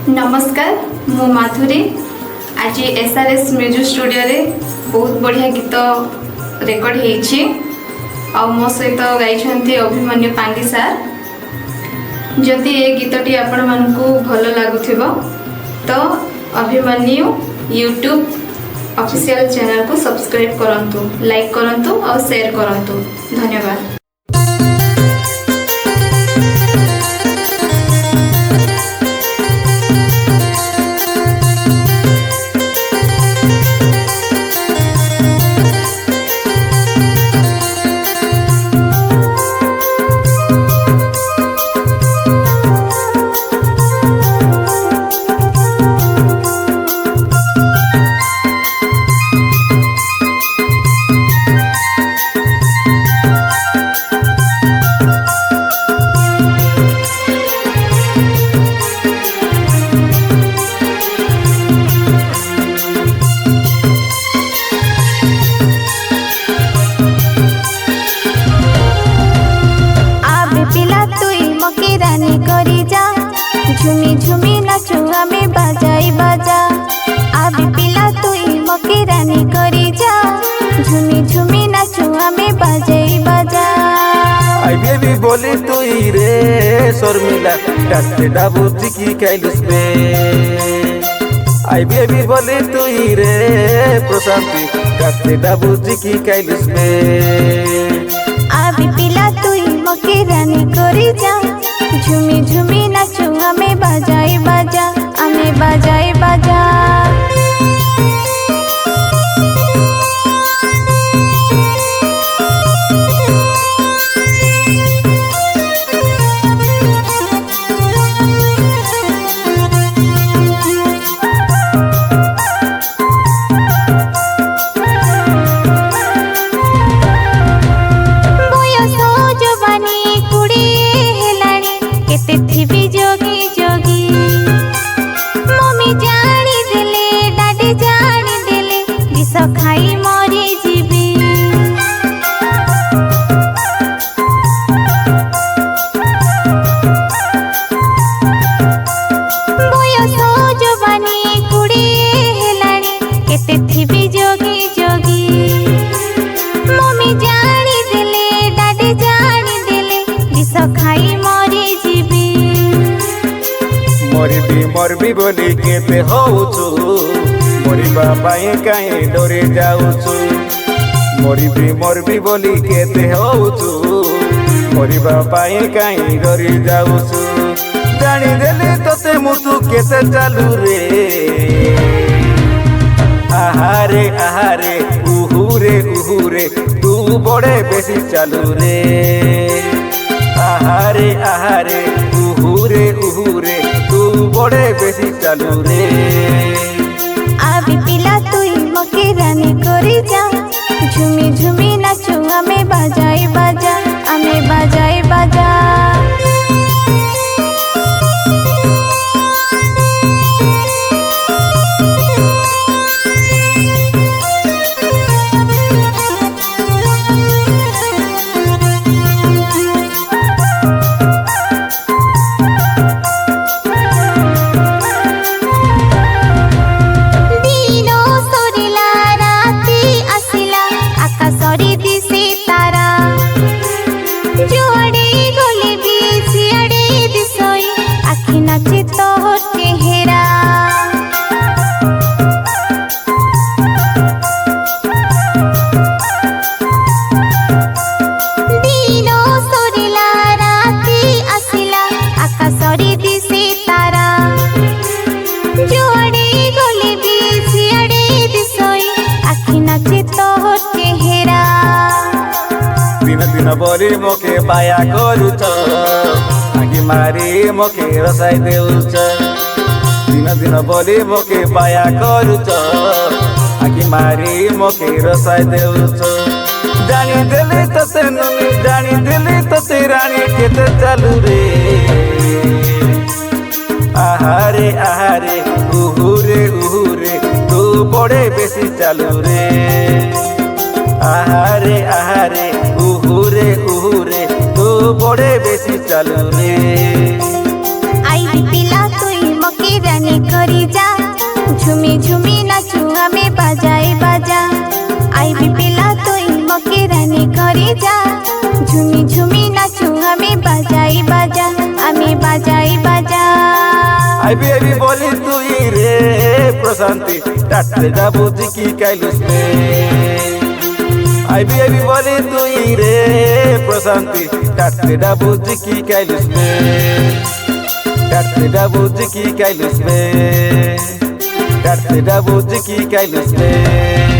नमस्कार मु माधुरी आज एसआरएस म्यूजिक स्टूडियो रे बहुत बढ़िया गीत रेकर्ड होइछि आ मो सहित गाइछन्ती अभिमन्यु पांगी सार। जदि ये गीतटी आपण मानकु भल लागुथिबो तो अभिमन्यु यूट्यूब ऑफिशियल चैनल को सब्सक्राइब करंतु, लाइक करंतु और शेयर करंतु। धन्यवाद। झुमी झुमी नाचो हमें बाजाई बाजा आबी पिला तुई मके रानी करी जा झुमी झुमी नाचो हमें बाजाई बाजा आई बेबी बोली तुई रे शर्मिला काटे डाबू टिकी कैलुस बे आई बेबी बोली तुई रे प्रशांति काटे डाबू टिकी कैलुस बे आबी पिला तुई मके रानी करी जा झुमी झुमी नाचो हमें बाजाई बाजा हमें बाजाई बाजा। जोगी जोगी मम्मी जानी देले डाडी जानी देले विष खाई मरी जीवी बयस जवानी कुड़ी हेलानी केते थिबी जोगी जोगी मम्मी जानी देले डाडी जानी देले विष खाई मरी जीवी मरबी बोली केते होउछु मरिबा पाए काहे डरे जाउछु मरबी बोली केते होउछु मरिबा पाए काहे डरे जाउछु जानी देले तते मुतु केते चालू रे आहारे उहुरे तू बड़े बेसी चालू रे आहारे उहुरे तू बड़े बेसी चालू रे आबी पिला तुई मके रानी करी जा झुमी झुमी नाचो हमें बाजाई बाजा हमें बाजाई बाजा। दिन बोली मोके पाया करूच आखि मारी मोके रसाई देउछ दिन बोली मोके पाया करूच आखि मारी मोके रसाई देउछ जानी देले तते नुनी जानी देले तते रानी केते चालू रे आहारे उहुरे तू बड़े बेसी चालू रे आहारे उहुरे तू बड़े बेसी चालू रे आई पिला तुई मके झुमी झुमी नाचू आमे बाजाई बाजा आईबी पिला तुई मके रानी करी जा झुमी झुमी नाचू आमे बाजाई बाजा आमे बाजाई बाजा आईबी बोली तुई रे प्रशांति टाटले जाबो जिकी काइलुस में आईबी बोली तुई रे प्रशांति टाटले जाबो जिकी काइलुस में टाटले जाबो जिकी काइलुस में टाटले जाबो जिकी काइलुस में